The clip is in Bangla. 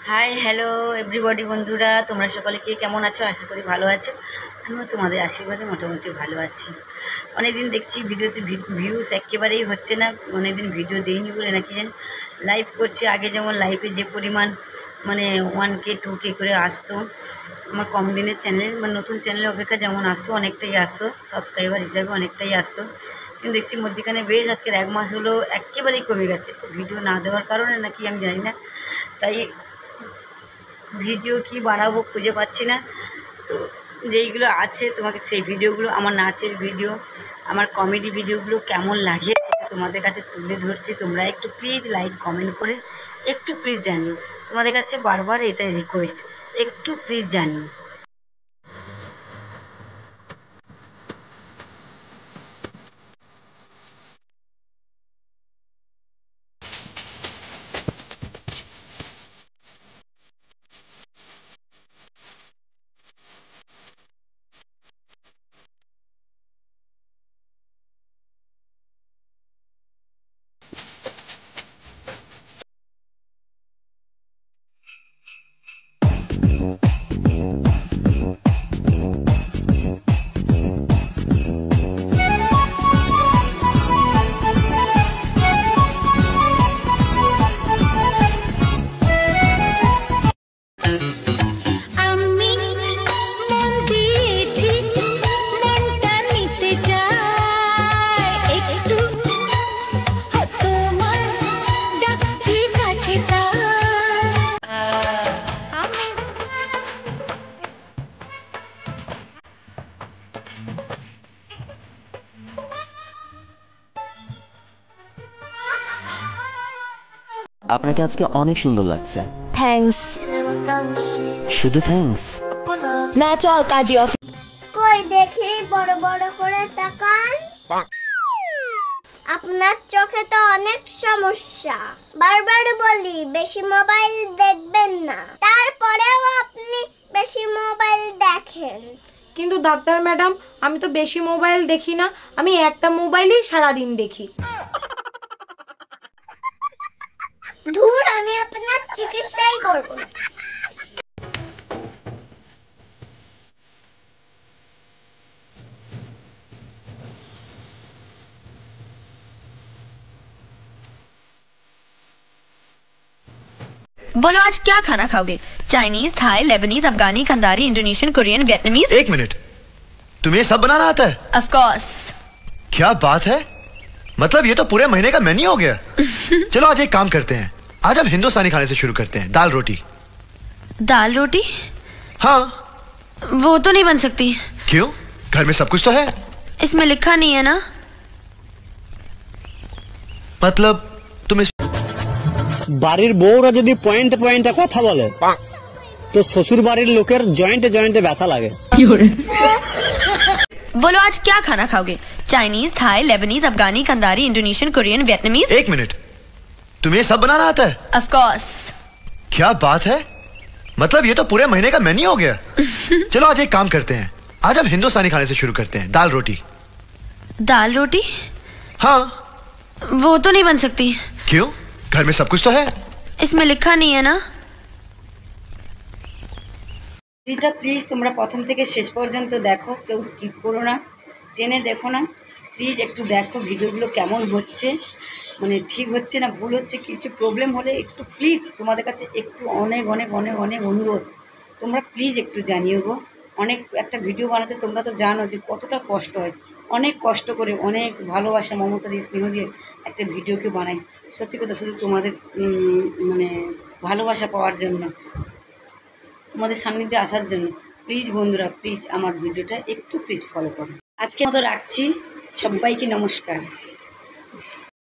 হাই হ্যালো এভরিবডি বন্ধুরা, তোমরা সকলে কে কেমন আছো? আশা করি ভালো আছো। আমিও তোমাদের আশীর্বাদে মোটামুটি ভালো আছি। অনেকদিন দেখছি ভিডিওতে ভিউজ একেবারেই হচ্ছে না, অনেকদিন ভিডিও দিইনি বলে নাকি জানি লাইভ করছি। আগে যেমন লাইভে যে পরিমাণ 1K 2K করে আসতো আমার কম দিনের চ্যানেল, নতুন চ্যানেলের অপেক্ষা যেমন আসতো অনেকটাই আসতো, সাবস্ক্রাইবার হিসাবে অনেকটাই আসতো। কিন্তু দেখছি মধ্যখানে বেশ আজকের 1 মাস হলো একেবারেই কমে গেছে, ভিডিও না দেওয়ার কারণে নাকি আমি জানি না। তাই ভিডিও কি বানাবো খুঁজে পাচ্ছি না। তো যেইগুলো আছে তোমাকে সেই ভিডিওগুলো, আমার নাচের ভিডিও, আমার কমেডি ভিডিওগুলো কেমন লাগে সেটা তোমাদের কাছে তুলে ধরছি। তোমরা একটু প্লিজ লাইক কমেন্ট করে একটু প্লিজ জানিও, তোমাদের কাছে বারবার এটাই রিকোয়েস্ট, একটু প্লিজ জানিও। আপনাকে আজকে অনেক সুন্দর লাগছে। থ্যাঙ্কস। শুধু থ্যাঙ্কস না, চল কাজী অফিস। কই দেখি বড় বড় করে তাকান। আপনার চোখে তো অনেক সমস্যা, বারবার বলি বেশি মোবাইল দেখবেন না, তারপরেও আপনি বেশি মোবাইল দেখেন। কিন্তু ডাক্তার ম্যাডাম, আমি তো বেশি মোবাইল দেখি না, আমি একটা মোবাইলই সারাদিন দেখি। ধুর, আমি আপনার চিকিৎসাই করব না। बोलो आज क्या खाना खाओगे? चाइनीज, थाई, लेबनीज, अफगानी, कंदारी, इंडोनेशियन, कोरियन, वियतनामीज? एक मिनट, तुम्हें सब बनाना आता है? Of course. क्या बात है, मतलब ये तो पूरे महीने का मेन्यू हो गया। चलो आज एक काम करते हैं, आज हम हिंदुस्तानी खाने से शुरू करते हैं। दाल रोटी। दाल रोटी? हाँ। वो तो नहीं बन सकती। क्यों? घर में सब कुछ तो है। इसमें लिखा नहीं है ना। मतलब तुम इस বাড়ির বউরা যদি পয়েন্টে পয়েন্টে কথা বলে তো শ্বশুর বাড়ির লোকের জয়েন্টে জয়েন্টে ব্যথা লাগে। बोलो आज क्या खाना खाओगे? चाइनीज, थाई, लेबनीज, अफगानी, कंदारी, इंडोनेशियन, कोरियन, वियतनामीज? एक मिनट, तुम्हें सब बनाना आता है? Of course. क्या बात है, मतलब ये तो पूरे महीने का मेन्यू हो गया। चलो आज एक काम करते हैं, आज हम हिंदुस्तानी खाने से शुरू करते हैं। दाल रोटी। दाल रोटी? हाँ। वो तो नहीं बन सकती। क्यों? घर में सब कुछ तो है। इसमें लिखा नहीं है ना। ভিডিওটা প্লিজ তোমরা প্রথম থেকে শেষ পর্যন্ত দেখো, কেউ স্কিপ করো না, টেনে দেখো না। প্লিজ একটু দেখো ভিডিওগুলো কেমন হচ্ছে, ঠিক হচ্ছে না ভুল হচ্ছে, কিছু প্রবলেম হলে একটু প্লিজ তোমাদের কাছে একটু অনেক অনেক অনেক অনেক অনুরোধ, তোমরা প্লিজ একটু জানিও গো। অনেক একটা ভিডিও বানাতে তোমরা তো জানো যে কতটা কষ্ট হয়, অনেক কষ্ট করে অনেক ভালোবাসা মমতা দিয়ে স্নেহ দিয়ে একটা ভিডিওকে বানাই। সত্যি কথা, শুধু তোমাদের ভালোবাসা পাওয়ার জন্য, তোমাদের সান্নিধ্যে আসার জন্য। প্লিজ বন্ধুরা, প্লিজ আমার ভিডিওটা একটু প্লিজ ফলো করো। আজকে মতো রাখছি, সবাইকে নমস্কার।